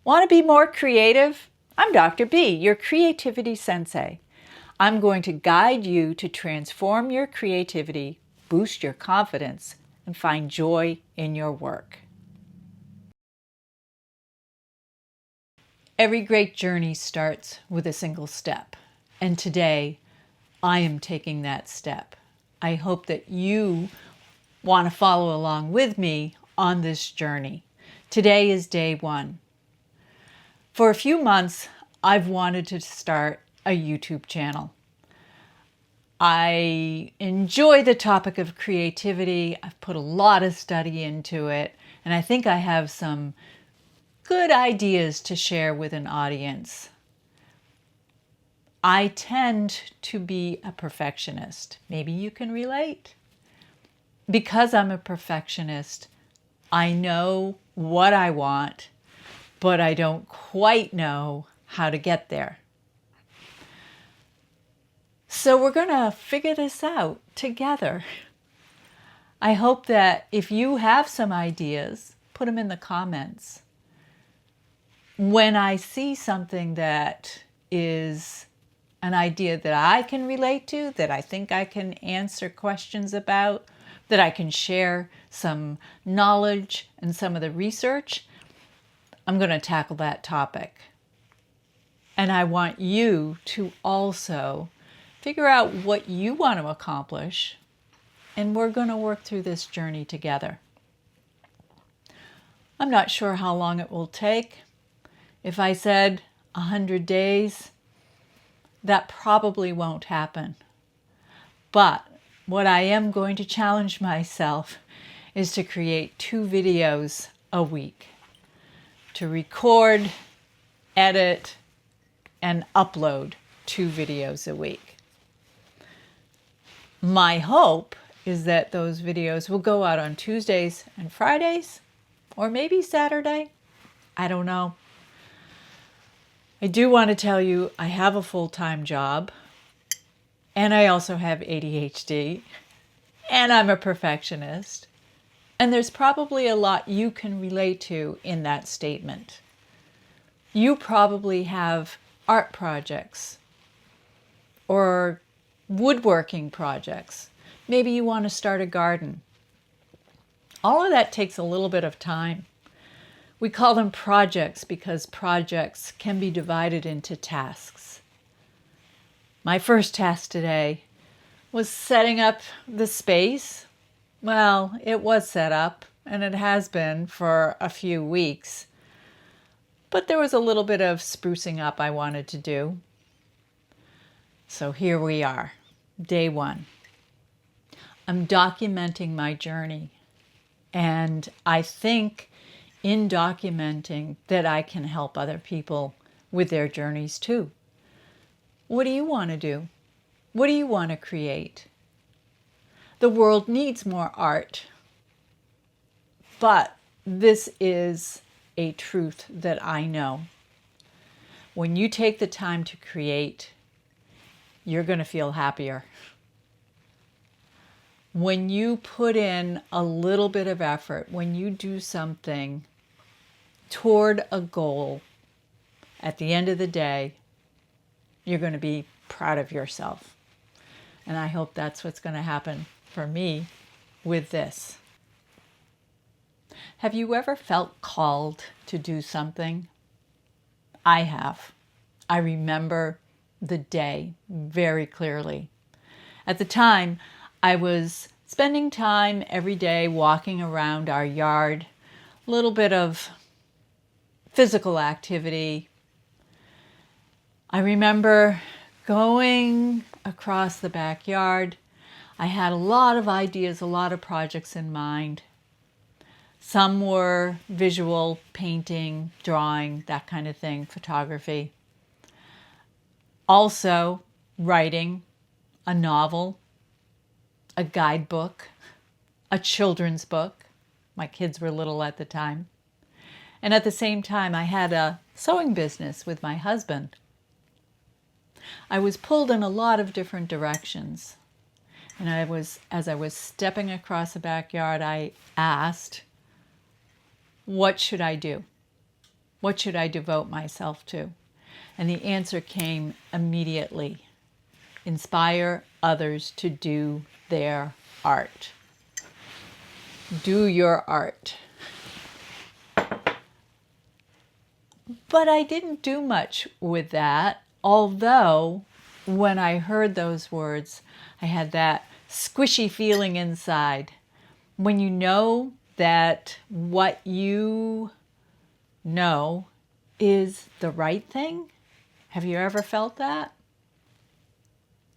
Want to be more creative? I'm Dr. B, your creativity sensei. I'm going to guide you to transform your creativity, boost your confidence, and find joy in your work. Every great journey starts with a single step, and today I am taking that step. I hope that you want to follow along with me on this journey. Today is day one. For a few months, I've wanted to start a YouTube channel. I enjoy the topic of creativity. I've put a lot of study into it, and I think I have some good ideas to share with an audience. I tend to be a perfectionist. Maybe you can relate. Because I'm a perfectionist, I know what I want, but I don't quite know how to get there. So we're going to figure this out together. I hope that if you have some ideas, put them in the comments. When I see something that is an idea that I can relate to, that I think I can answer questions about, that I can share some knowledge and some of the research, I'm going to tackle that topic. And I want you to also figure out what you want to accomplish, and we're going to work through this journey together. I'm not sure how long it will take. If I said 100 days, that probably won't happen. But what I am going to challenge myself is to create 2 videos a week, to record, edit, and upload 2 videos a week. My hope is that those videos will go out on Tuesdays and Fridays, or maybe Saturday. I don't know. I do want to tell you I have a full-time job, and I also have ADHD, and I'm a perfectionist. And there's probably a lot you can relate to in that statement. You probably have art projects or woodworking projects. Maybe you want to start a garden. All of that takes a little bit of time. We call them projects because projects can be divided into tasks. My first task today was setting up the space. Well, it was set up, and it has been for a few weeks. But there was a little bit of sprucing up I wanted to do. So here we are, day one. I'm documenting my journey, and I think in documenting that I can help other people with their journeys too. What do you want to do? What do you want to create? The world needs more art, but this is a truth that I know. When you take the time to create, you're going to feel happier. When you put in a little bit of effort, when you do something toward a goal, at the end of the day, you're going to be proud of yourself. And I hope that's what's going to happen for me with this. Have you ever felt called to do something? I have. I remember the day very clearly. At the time, I was spending time every day walking around our yard, a little bit of physical activity. I remember going across the backyard. I had a lot of ideas, a lot of projects in mind. Some were visual, painting, drawing, that kind of thing, photography. Also, writing a novel, a guidebook, a children's book. My kids were little at the time. And at the same time, I had a sewing business with my husband. I was pulled in a lot of different directions. And as I was stepping across the backyard, I asked, what should I do? What should I devote myself to? And the answer came immediately. Inspire others to do their art. Do your art. But I didn't do much with that, although when I heard those words, I had that squishy feeling inside. When you know that what you know is the right thing, have you ever felt that?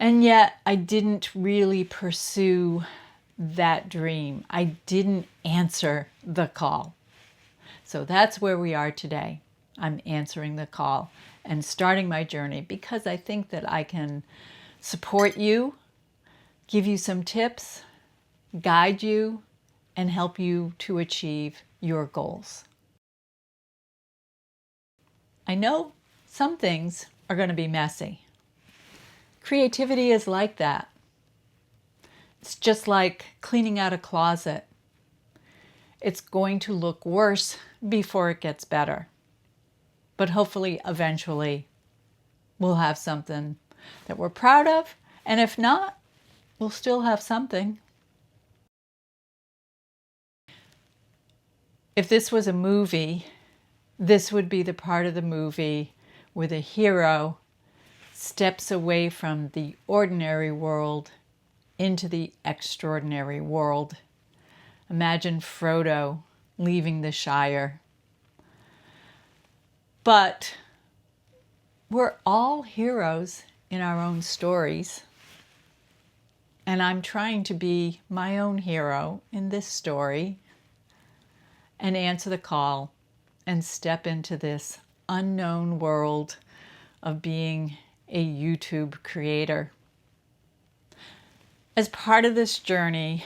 And yet I didn't really pursue that dream. I didn't answer the call. So that's where we are today. I'm answering the call and starting my journey because I think that I can support you, give you some tips, guide you, and help you to achieve your goals. I know some things are going to be messy. Creativity is like that. It's just like cleaning out a closet. It's going to look worse before it gets better. But hopefully, eventually, we'll have something that we're proud of. And if not, we'll still have something. If this was a movie, this would be the part of the movie where the hero steps away from the ordinary world into the extraordinary world. Imagine Frodo leaving the Shire. But we're all heroes in our own stories. And I'm trying to be my own hero in this story and answer the call and step into this unknown world of being a YouTube creator. As part of this journey,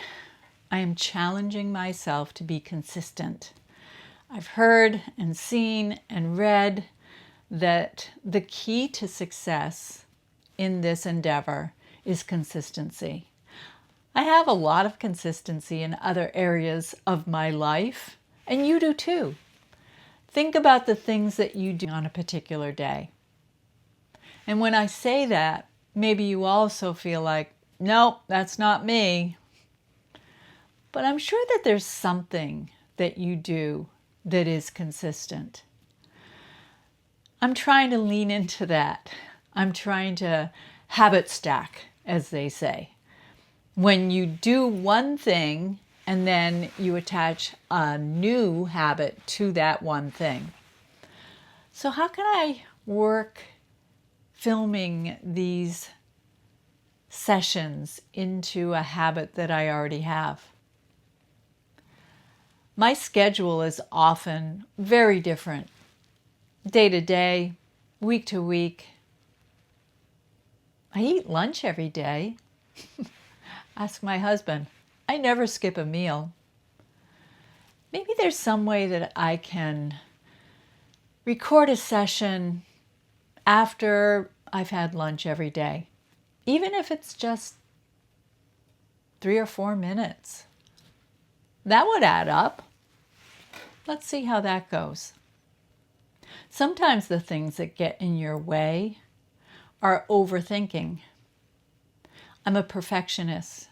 I am challenging myself to be consistent. I've heard and seen and read that the key to success in this endeavor is consistency. I have a lot of consistency in other areas of my life, and you do too. Think about the things that you do on a particular day. And when I say that, maybe you also feel like, nope, that's not me. But I'm sure that there's something that you do that is consistent. I'm trying to lean into that. I'm trying to habit stack, as they say. When you do one thing and then you attach a new habit to that one thing. So how can I work filming these sessions into a habit that I already have? My schedule is often very different, day to day, week to week. I eat lunch every day. Ask my husband. I never skip a meal. Maybe there's some way that I can record a session after I've had lunch every day, even if it's just 3 or 4 minutes. That would add up. Let's see how that goes. Sometimes the things that get in your way are overthinking. I'm a perfectionist.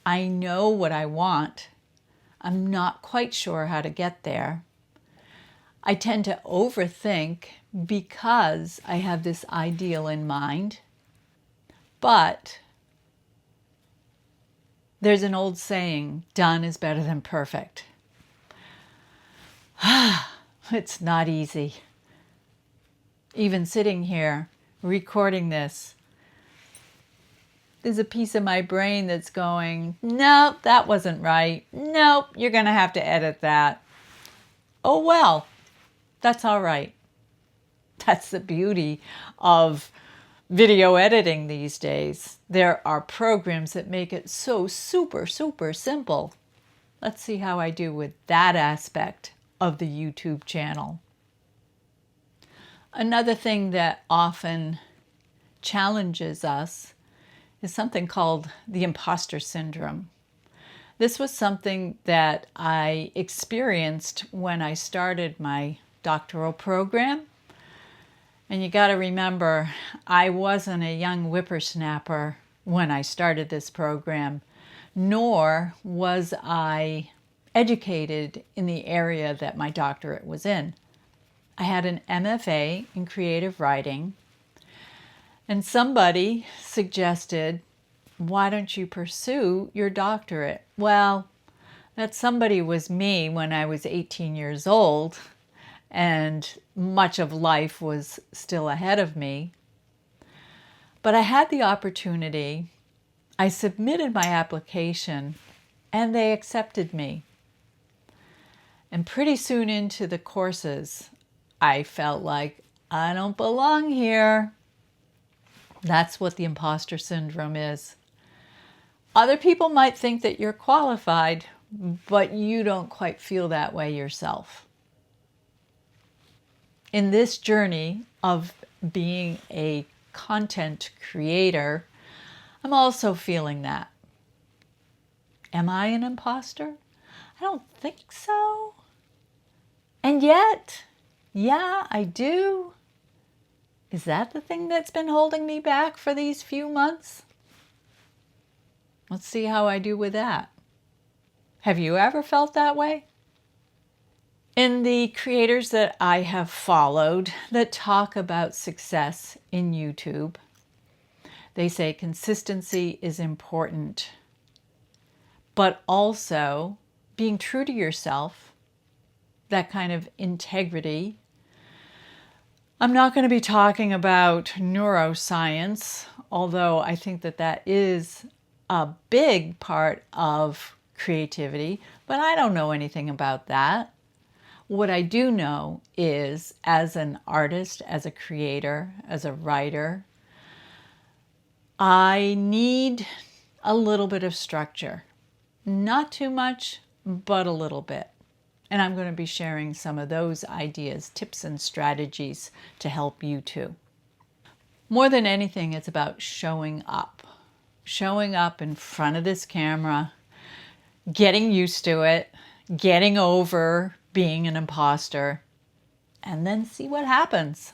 I know what I want. I'm not quite sure how to get there. I tend to overthink because I have this ideal in mind. But there's an old saying, done is better than perfect. It's not easy. Even sitting here recording this, there's a piece of my brain that's going, nope, that wasn't right. Nope, you're going to have to edit that. Oh, well, that's all right. That's the beauty of video editing these days. There are programs that make it so super, super simple. Let's see how I do with that aspect of the YouTube channel. Another thing that often challenges us is something called the imposter syndrome. This was something that I experienced when I started my doctoral program. And you got to remember, I wasn't a young whippersnapper when I started this program, nor was I educated in the area that my doctorate was in. I had an MFA in creative writing, and somebody suggested, why don't you pursue your doctorate? Well, that somebody was me when I was 18 years old, and much of life was still ahead of me. But I had the opportunity. I submitted my application, and they accepted me. And pretty soon into the courses, I felt like I don't belong here. That's what the imposter syndrome is. Other people might think that you're qualified, but you don't quite feel that way yourself. In this journey of being a content creator, I'm also feeling that. Am I an imposter? I don't think so. And yet, yeah, I do. Is that the thing that's been holding me back for these few months? Let's see how I do with that. Have you ever felt that way? In the creators that I have followed that talk about success in YouTube, they say consistency is important, but also being true to yourself, that kind of integrity. I'm not going to be talking about neuroscience, although I think that that is a big part of creativity, but I don't know anything about that. What I do know is, as an artist, as a creator, as a writer, I need a little bit of structure. Not too much, but a little bit. And I'm going to be sharing some of those ideas, tips, and strategies to help you too. More than anything, it's about showing up. Showing up in front of this camera, getting used to it, getting over being an imposter, and then see what happens.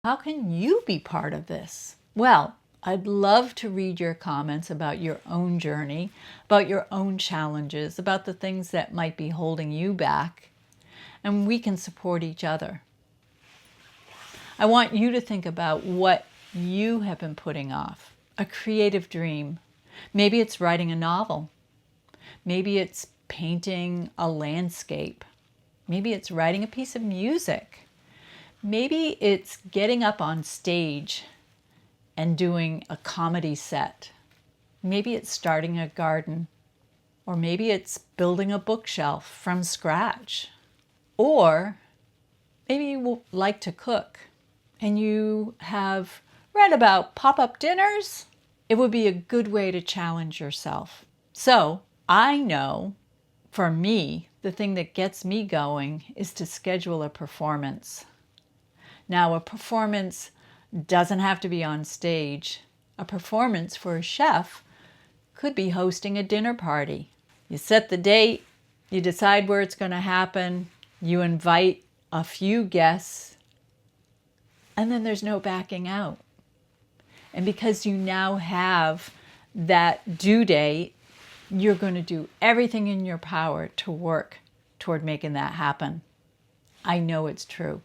How can you be part of this? Well, I'd love to read your comments about your own journey, about your own challenges, about the things that might be holding you back, and we can support each other. I want you to think about what you have been putting off, a creative dream. Maybe it's writing a novel. Maybe it's painting a landscape. Maybe it's writing a piece of music. Maybe it's getting up on stage and doing a comedy set. Maybe it's starting a garden. Or maybe it's building a bookshelf from scratch. Or maybe you like to cook and you have read about pop-up dinners. It would be a good way to challenge yourself. So I know, for me, the thing that gets me going is to schedule a performance. Now, a performance doesn't have to be on stage. A performance for a chef could be hosting a dinner party. You set the date, you decide where it's going to happen, you invite a few guests, and then there's no backing out. And because you now have that due date, you're going to do everything in your power to work toward making that happen. I know it's true.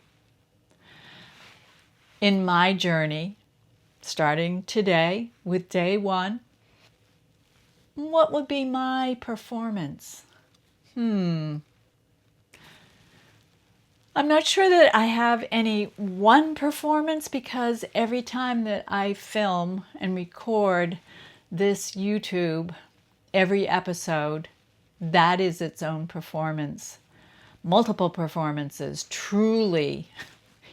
In my journey, starting today with day one, what would be my performance? I'm not sure that I have any one performance, because every time that I film and record this YouTube, every episode, that is its own performance. Multiple performances, truly.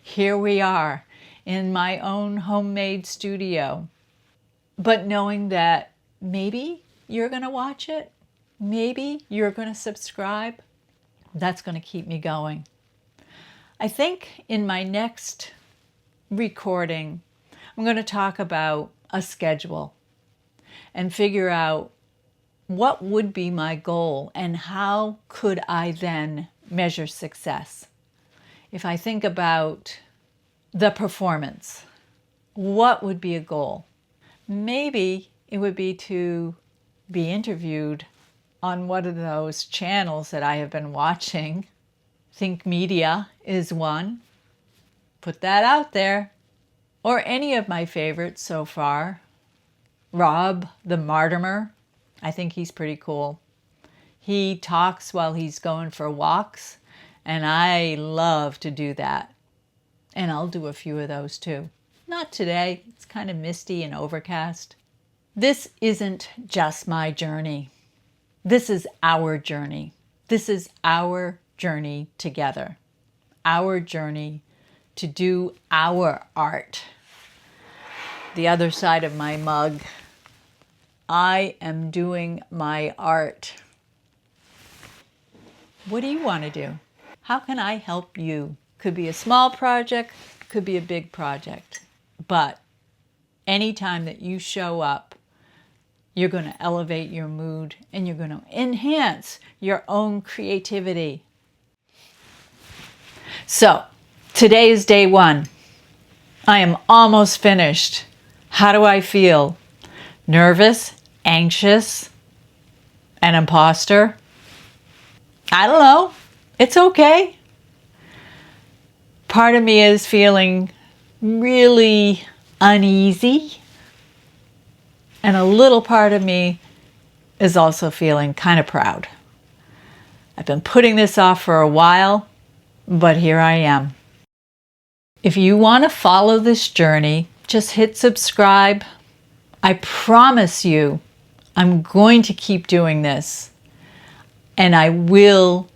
Here we are in my own homemade studio. But knowing that maybe you're going to watch it, maybe you're going to subscribe, that's going to keep me going. I think in my next recording, I'm going to talk about a schedule and figure out what would be my goal and how could I then measure success? If I think about the performance, what would be a goal? Maybe it would be to be interviewed on one of those channels that I have been watching. Think Media is one. Put that out there. Or any of my favorites so far. Rob the Martimer. I think he's pretty cool. He talks while he's going for walks, and I love to do that. And I'll do a few of those too. Not today. It's kind of misty and overcast. This isn't just my journey. This is our journey. This is our journey together. Our journey to do our art. The other side of my mug. I am doing my art. What do you want to do? How can I help you? Could be a small project, could be a big project. But anytime that you show up, you're going to elevate your mood and you're going to enhance your own creativity. So, today is day 1. I am almost finished. How do I feel? Nervous, anxious, an imposter? I don't know. It's okay. Part of me is feeling really uneasy. And a little part of me is also feeling kind of proud. I've been putting this off for a while, but here I am. If you want to follow this journey, just hit subscribe. I promise you, I'm going to keep doing this. And I will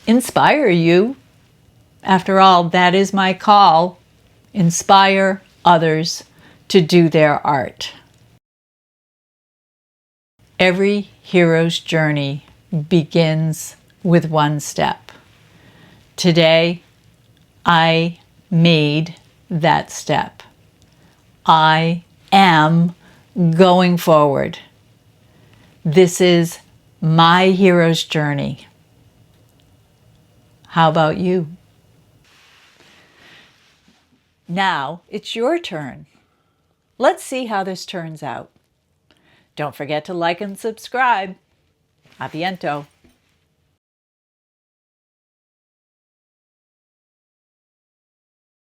inspire you. After all, that is my call. Inspire others to do their art. Every hero's journey begins with one step. Today, I made that step. I am going forward. This is my hero's journey. How about you? Now it's your turn. Let's see how this turns out. Don't forget to like and subscribe. A biento.